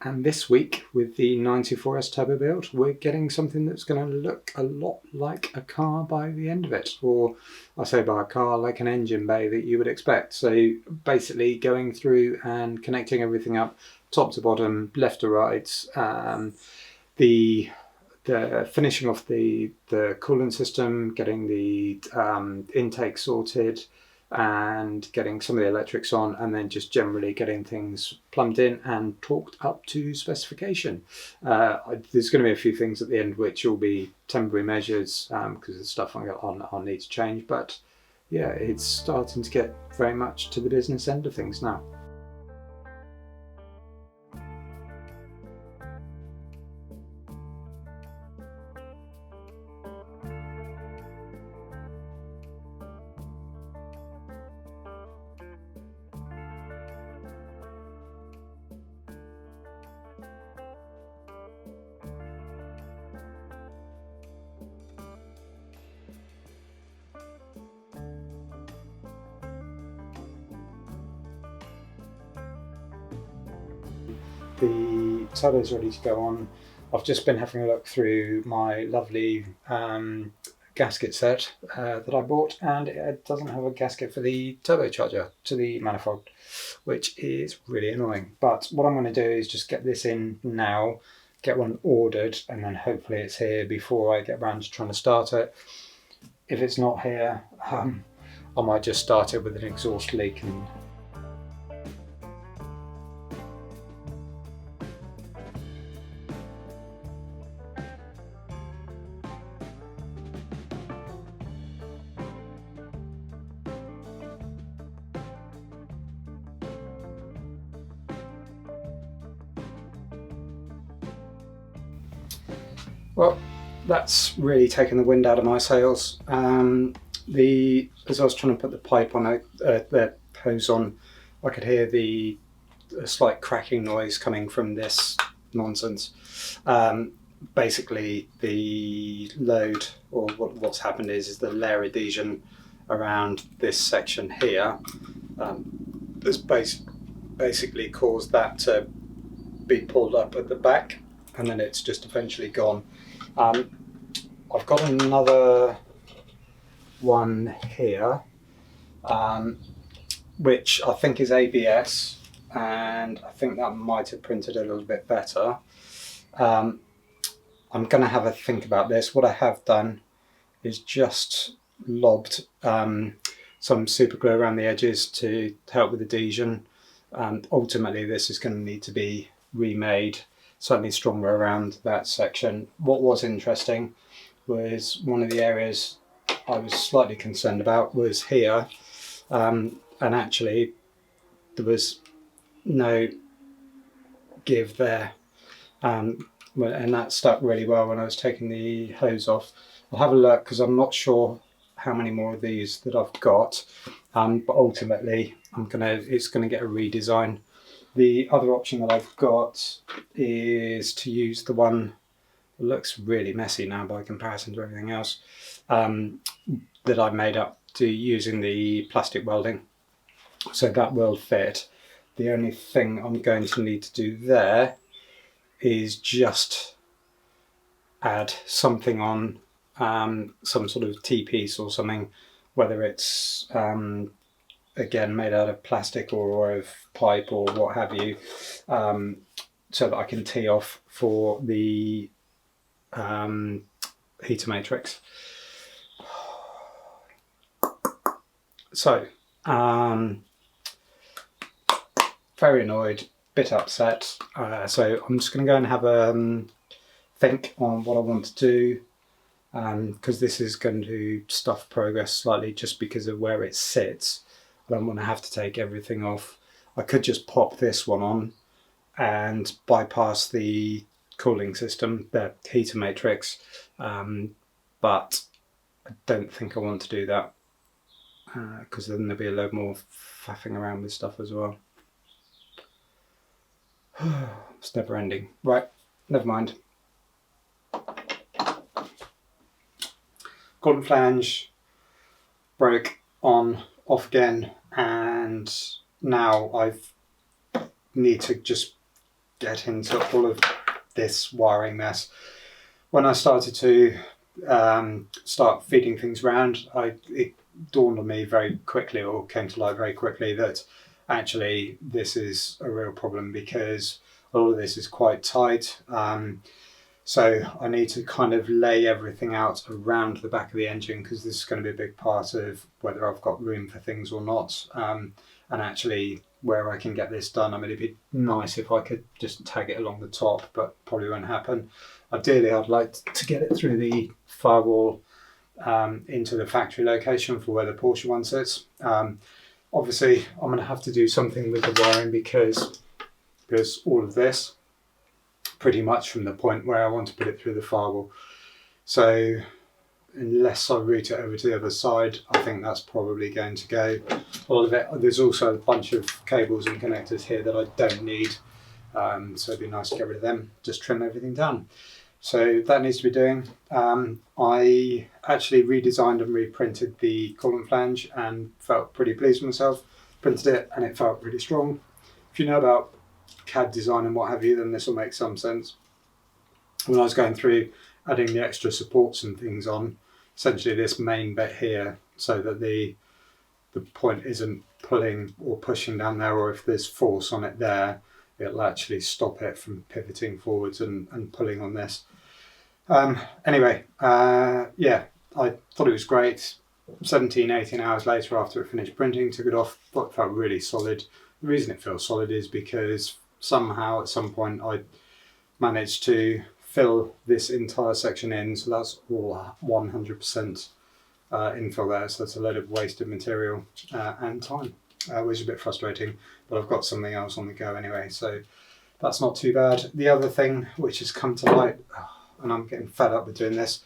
And this week with the 94S turbo build, we're getting something that's going to look a lot like a car by the end of it, or I say by a car, like an engine bay that you would expect. So basically going through and connecting everything up top to bottom, left to right, the finishing off the coolant system, getting the intake sorted, and getting some of the electrics on, and then just generally getting things plumbed in and torqued up to specification. There's going to be a few things at the end which will be temporary measures because the stuff I'll need to change, but yeah, it's starting to get very much to the business end of things now. The turbo's ready to go on. I've just been having a look through my lovely gasket set that I bought, and it doesn't have a gasket for the turbocharger to the manifold, which is really annoying. But what I'm going to do is just get this in now, get one ordered, and then hopefully it's here before I get around to trying to start it. If it's not here, I might just start it with an exhaust leak and well, that's really taken the wind out of my sails. As I was trying to put the pipe on, the hose on, I could hear a slight cracking noise coming from this nonsense. Basically, the load, or what's happened is the layer adhesion around this section here has basically caused that to be pulled up at the back, and then it's just eventually gone. I've got another one here, which I think is ABS, and I think that might have printed a little bit better. I'm going to have a think about this. What I have done is just lobbed some super glue around the edges to help with adhesion. Ultimately, this is going to need to be remade, certainly stronger around that section. What was interesting was one of the areas I was slightly concerned about was here, and actually there was no give there, and that stuck really well when I was taking the hose off. I'll have a look because I'm not sure how many more of these that I've got, but ultimately it's gonna get a redesign. The other option that I've got is to use the one that looks really messy now by comparison to everything else, that I've made up to using the plastic welding. So that will fit. The only thing I'm going to need to do there is just add something on, some sort of T-piece or something, whether it's again made out of plastic or of pipe or what have you, so that I can tee off for the heater matrix. So very annoyed, bit upset, so I'm just going to go and have a think on what I want to do, because this is going to stuff progress slightly just because of where it sits. I don't want to have to take everything off. I could just pop this one on and bypass the cooling system, the heater matrix, but I don't think I want to do that, because then there'll be a load more faffing around with stuff as well. It's never ending. Right, never mind. Golden flange broke on, off again, and now I need to just get into all of this wiring mess. When I started to start feeding things around, it dawned on me very quickly, or came to light very quickly, that actually this is a real problem because all of this is quite tight. So I need to kind of lay everything out around the back of the engine, because this is going to be a big part of whether I've got room for things or not. And actually where I can get this done, I mean, it'd be nice if I could just tag it along the top, but probably won't happen. Ideally, I'd like to get it through the firewall into the factory location for where the Porsche one sits. Obviously, I'm going to have to do something with the wiring because all of this, pretty much from the point where I want to put it through the firewall. So unless I route it over to the other side, I think that's probably going to go. All of it. There's also a bunch of cables and connectors here that I don't need. So it'd be nice to get rid of them, just trim everything down. So that needs to be doing. I actually redesigned and reprinted the coolant flange and felt pretty pleased with myself. Printed it and it felt really strong. If you know about CAD design and what have you, then this will make some sense. When I was going through adding the extra supports and things on, essentially this main bit here, so that the point isn't pulling or pushing down there, or if there's force on it there, it'll actually stop it from pivoting forwards and pulling on this. Anyway, yeah, I thought it was great. 17, 18 hours later after it finished printing, took it off, thought it felt really solid. The reason it feels solid is because somehow at some point I managed to fill this entire section in, so that's all 100% infill there, so that's a load of wasted material and time, which is a bit frustrating, but I've got something else on the go anyway, so that's not too bad. The other thing which has come to light, and I'm getting fed up with doing this,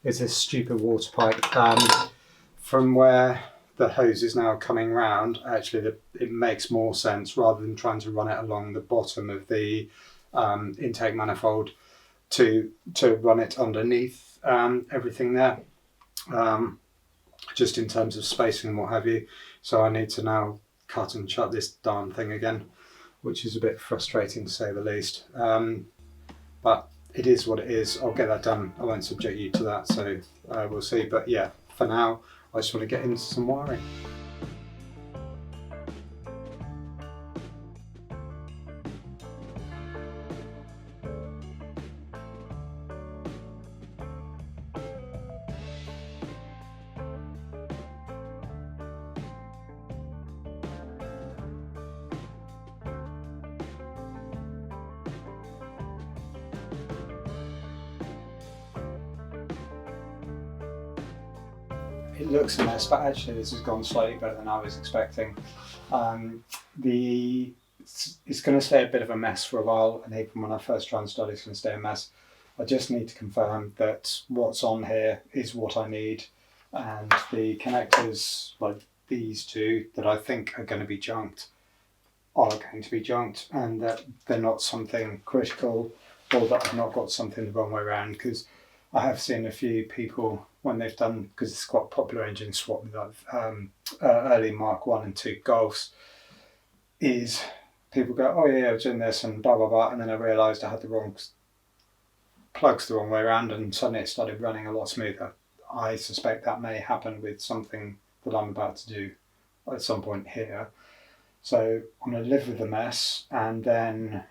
is this stupid water pipe. From where the hose is now coming round, actually it makes more sense, rather than trying to run it along the bottom of the intake manifold, to run it underneath everything there, just in terms of spacing and what have you. So I need to now cut and shut this darn thing again, which is a bit frustrating to say the least. But it is what it is. I'll get that done. I won't subject you to that, so we'll see. But yeah, for now, I just want to get into some wiring. It looks a mess, but actually this has gone slightly better than I was expecting. It's going to stay a bit of a mess for a while, and even when I first try and start, it's going to stay a mess. I just need to confirm that what's on here is what I need, and the connectors, like these two that I think are going to be junked, are going to be junked, and that they're not something critical, or that I've not got something the wrong way around, because I have seen a few people when they've done, because it's quite a popular engine swap with early Mark 1 and 2 Golfs, is people go, oh yeah, I was doing this and blah blah blah, and then I realised I had the wrong plugs the wrong way around, and suddenly it started running a lot smoother. I suspect that may happen with something that I'm about to do at some point here. So I'm going to live with the mess, and then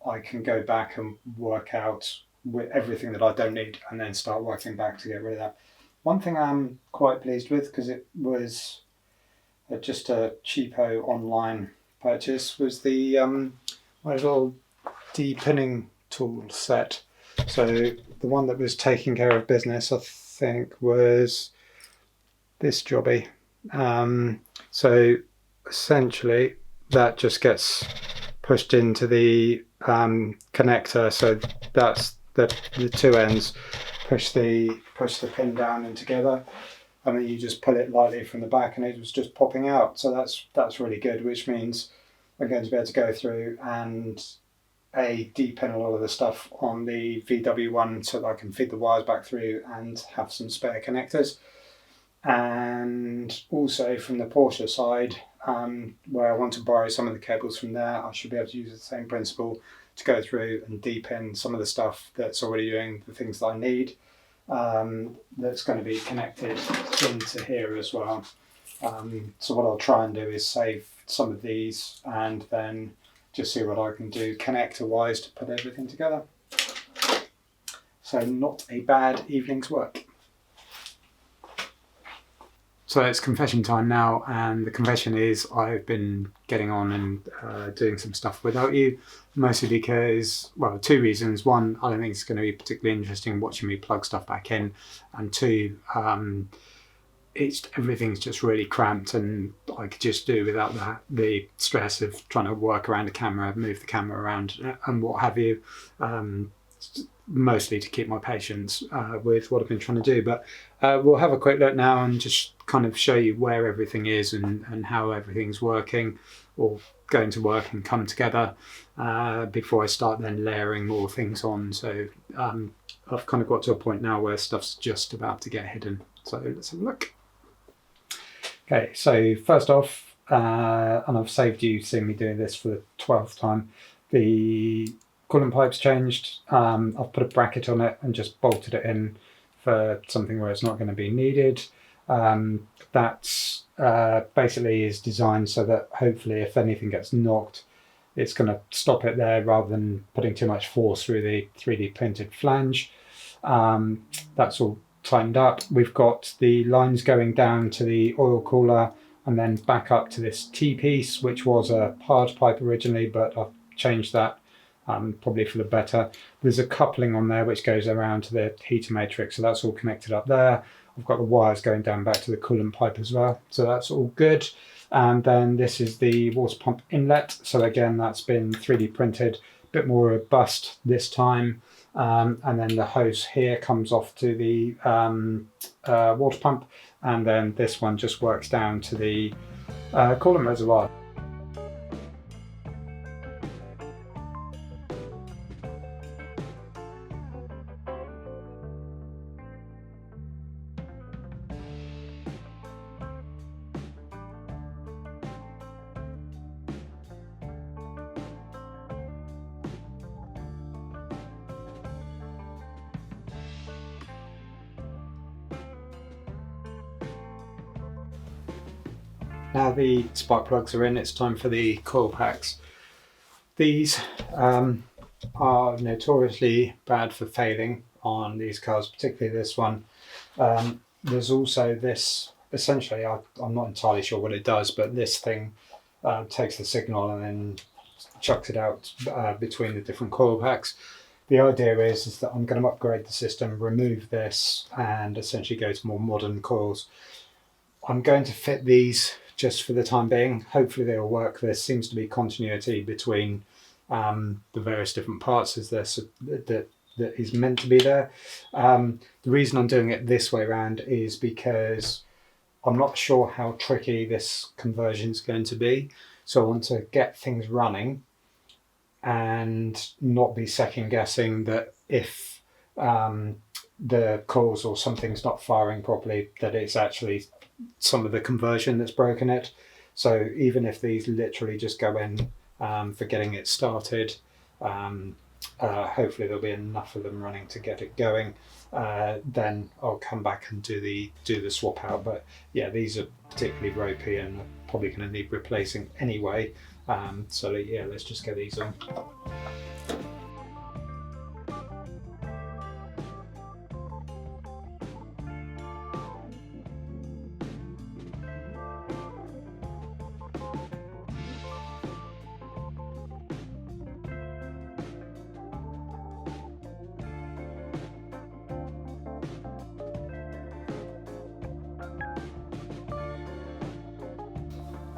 I can go back and work out with everything that I don't need, and then start working back to get rid of that. One thing I'm quite pleased with, because it was just a cheapo online purchase, was the my little de-pinning tool set. So the one that was taking care of business, I think, was this jobby. So essentially that just gets pushed into the connector, so that's the two ends push the pin down and together, and then you just pull it lightly from the back and it was just popping out. So that's really good, which means I'm going to be able to go through and de-pin a lot of the stuff on the VW one, so that I can feed the wires back through and have some spare connectors. And also from the Porsche side, where I want to borrow some of the cables from there, I should be able to use the same principle to go through and deepen some of the stuff that's already doing the things that I need. That's going to be connected into here as well. So what I'll try and do is save some of these and then just see what I can do connector wise to put everything together. So not a bad evening's work. So it's confession time now, and the confession is I've been getting on and doing some stuff without you, mostly because, well, two reasons. One, I don't think it's going to be particularly interesting watching me plug stuff back in, and two, everything's just really cramped, and I could just do without the stress of trying to work around the camera, move the camera around, and what have you. Mostly to keep my patience with what I've been trying to do. But we'll have a quick look now and just kind of show you where everything is and how everything's working or going to work and come together before I start then layering more things on. So I've kind of got to a point now where stuff's just about to get hidden. So let's have a look. Okay, so first off, and I've saved you seeing me doing this for the 12th time, the coolant pipe's changed. I've put a bracket on it and just bolted it in for something where it's not going to be needed. That's basically is designed so that hopefully if anything gets knocked, it's going to stop it there rather than putting too much force through the 3D printed flange. That's all tightened up. We've got the lines going down to the oil cooler and then back up to this T-piece, which was a hard pipe originally, but I've changed that. Probably for the better. There's a coupling on there which goes around to the heater matrix, so that's all connected up there. I've got the wires going down back to the coolant pipe as well, so that's all good. And then this is the water pump inlet, so again that's been 3D printed, a bit more robust this time. And then the hose here comes off to the water pump, and then this one just works down to the coolant reservoir. Now the spark plugs are in, it's time for the coil packs. These are notoriously bad for failing on these cars, particularly this one. There's also this, essentially, I'm not entirely sure what it does, but this thing takes the signal and then chucks it out between the different coil packs. The idea is that I'm going to upgrade the system, remove this, and essentially go to more modern coils. I'm going to fit these just for the time being. Hopefully they'll work. There seems to be continuity between the various different parts as that is meant to be there. The reason I'm doing it this way around is because I'm not sure how tricky this conversion is going to be. So I want to get things running and not be second guessing that if the coils or something's not firing properly, that it's actually some of the conversion that's broken it. So even if these literally just go in for getting it started, hopefully there'll be enough of them running to get it going. Then I'll come back and do the swap out. But yeah, these are particularly ropey and are probably going to need replacing anyway. So yeah, let's just get these on.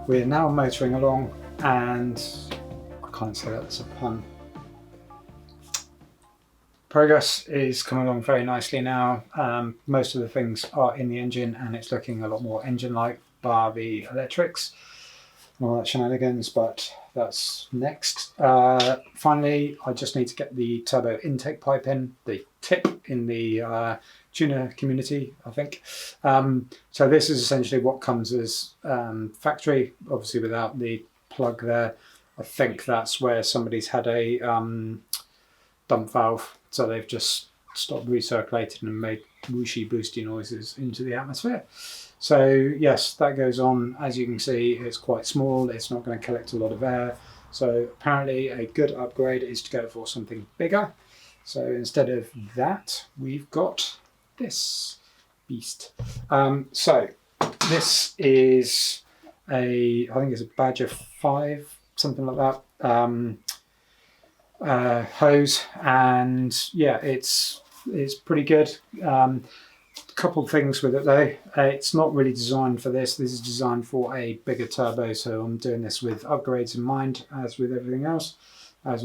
We're now motoring along, and I can't say that's a pun. Progress is coming along very nicely now. Most of the things are in the engine and it's looking a lot more engine-like, bar the electrics and all that shenanigans, but that's next. Finally, I just need to get the turbo intake pipe in, the tip in the tuner community, I think. So this is essentially what comes as factory, obviously without the plug there. I think that's where somebody's had a dump valve, so they've just stopped recirculating and made whooshy boosty noises into the atmosphere. So yes, that goes on. As you can see, it's quite small, it's not going to collect a lot of air. So apparently a good upgrade is to go for something bigger. So instead of that, we've got this beast. So this is I think it's a Badger 5, something like that, hose, and yeah, it's pretty good. Couple of things with it though. It's not really designed for this. This is designed for a bigger turbo, so I'm doing this with upgrades in mind, as with everything else. I have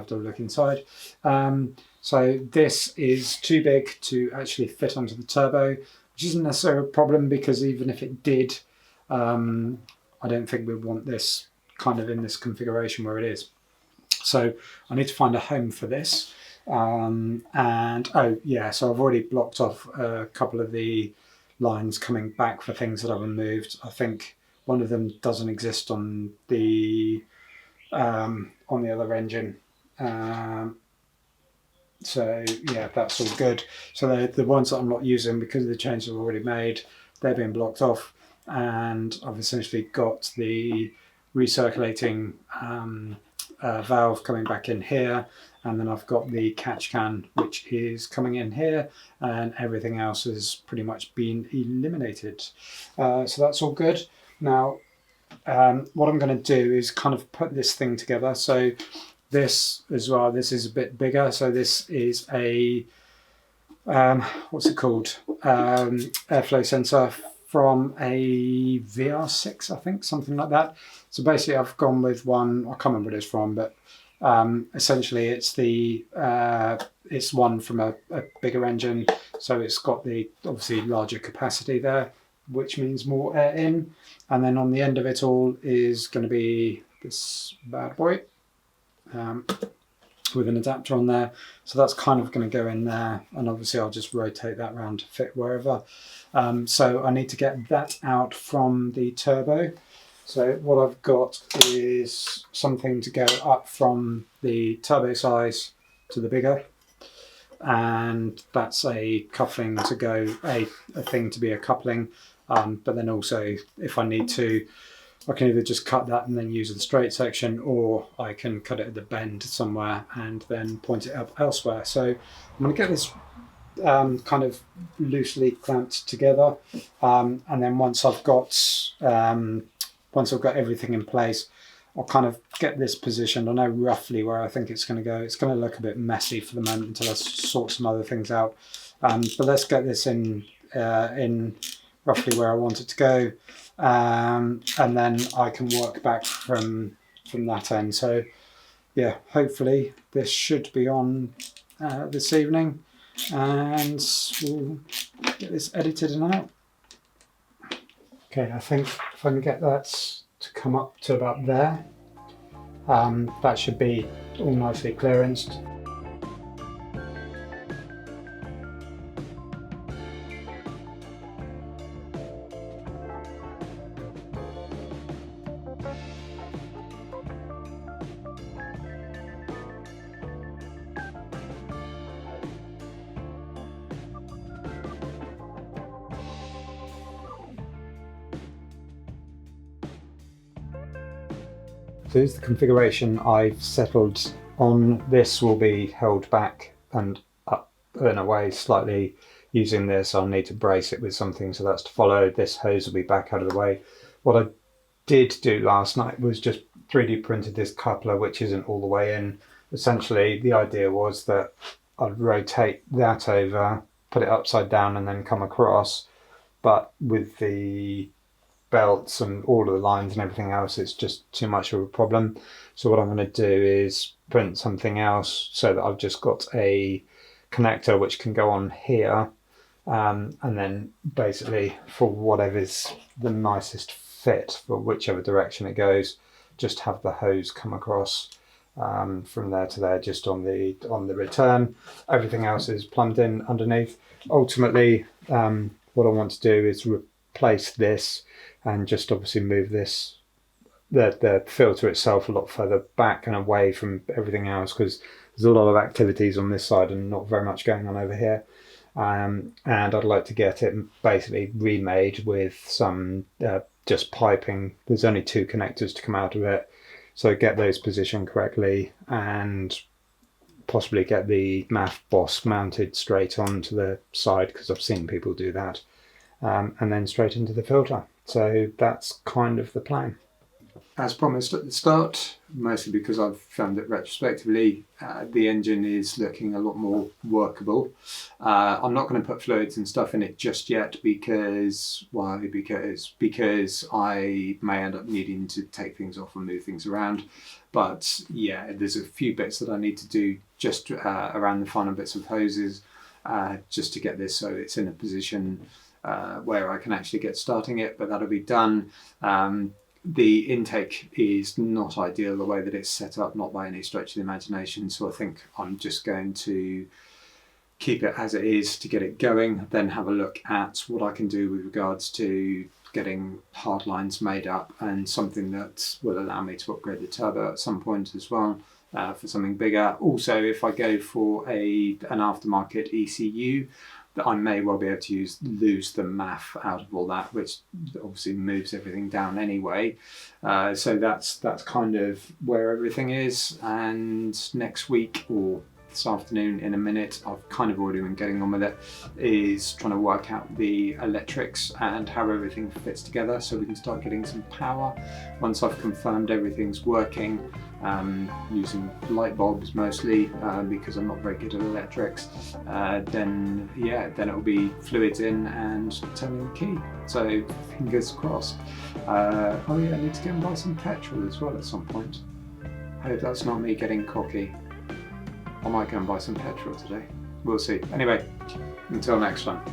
to look inside. So this is too big to actually fit onto the turbo, which isn't necessarily a problem, because even if it did, I don't think we'd want this kind of in this configuration where it is. So I need to find a home for this. And oh yeah, so I've already blocked off a couple of the lines coming back for things that I've removed. I think one of them doesn't exist on the other engine. So yeah, that's all good. So the ones that I'm not using, because of the changes I've already made, they're being blocked off, and I've essentially got the recirculating valve coming back in here, and then I've got the catch can which is coming in here, and everything else has pretty much been eliminated. So that's all good. Now what I'm going to do is kind of put this thing together. So this as well, this is a bit bigger. So this is a what's it called, airflow sensor from a VR6, I think, something like that. So basically I've gone with one, I can't remember what it's from, but essentially it's it's one from a bigger engine, so it's got the obviously larger capacity there, which means more air in, and then on the end of it all is going to be this bad boy with an adapter on there. So that's kind of going to go in there, and obviously I'll just rotate that around to fit wherever. So I need to get that out from the turbo. So what I've got is something to go up from the turbo size to the bigger, and that's a coupling to go, a thing to be a coupling, but then also if I need to, I can either just cut that and then use the straight section, or I can cut it at the bend somewhere and then point it up elsewhere. So I'm going to get this kind of loosely clamped together, and then once I've got everything in place, I'll kind of get this positioned. I know roughly where I think it's going to go. It's going to look a bit messy for the moment until I sort some other things out, but let's get this in roughly where I want it to go, and then I can work back from that end. So yeah, hopefully this should be on this evening, and we'll get this edited and out. Okay, I think if I can get that to come up to about there, that should be all nicely clearanced. So here's the configuration I've settled on. This will be held back and up and away slightly using this. I'll need to brace it with something, so that's to follow. This hose will be back out of the way. What I did do last night was just 3D printed this coupler, which isn't all the way in. Essentially the idea was that I'd rotate that over, put it upside down and then come across, but with the belts and all of the lines and everything else, it's just too much of a problem. So what I'm going to do is print something else so that I've just got a connector which can go on here, and then basically for whatever's the nicest fit for whichever direction it goes, just have the hose come across from there to there, just on the return. Everything else is plumbed in underneath. Ultimately what I want to do is replace this and just obviously move this the filter itself a lot further back and away from everything else, because there's a lot of activities on this side and not very much going on over here. And I'd like to get it basically remade with some just piping. There's only 2 connectors to come out of it, so get those positioned correctly and possibly get the MAF boss mounted straight onto the side, because I've seen people do that, and then straight into the filter. So that's kind of the plan. As promised at the start, mostly because I've found that retrospectively the engine is looking a lot more workable. I'm not going to put fluids and stuff in it just yet because, why? Because I may end up needing to take things off and move things around. But yeah, there's a few bits that I need to do just around the final bits of hoses, just to get this so it's in a position where I can actually get starting it, but that'll be done. The intake is not ideal the way that it's set up, not by any stretch of the imagination, so I think I'm just going to keep it as it is to get it going, then have a look at what I can do with regards to getting hard lines made up, and something that will allow me to upgrade the turbo at some point as well, for something bigger. Also, if I go for an aftermarket ECU, that I may well be able to lose the MAF out of all that, which obviously moves everything down anyway. So that's kind of where everything is. And next week, or this afternoon in a minute, I've kind of already been getting on with it, is trying to work out the electrics and how everything fits together so we can start getting some power. Once I've confirmed everything's working, using light bulbs mostly, because I'm not very good at electrics, then it'll be fluids in and turning the key. So fingers crossed. Oh yeah, I need to go and buy some petrol as well at some point. I hope that's not me getting cocky. I might go and buy some petrol today. We'll see. Anyway, until next time.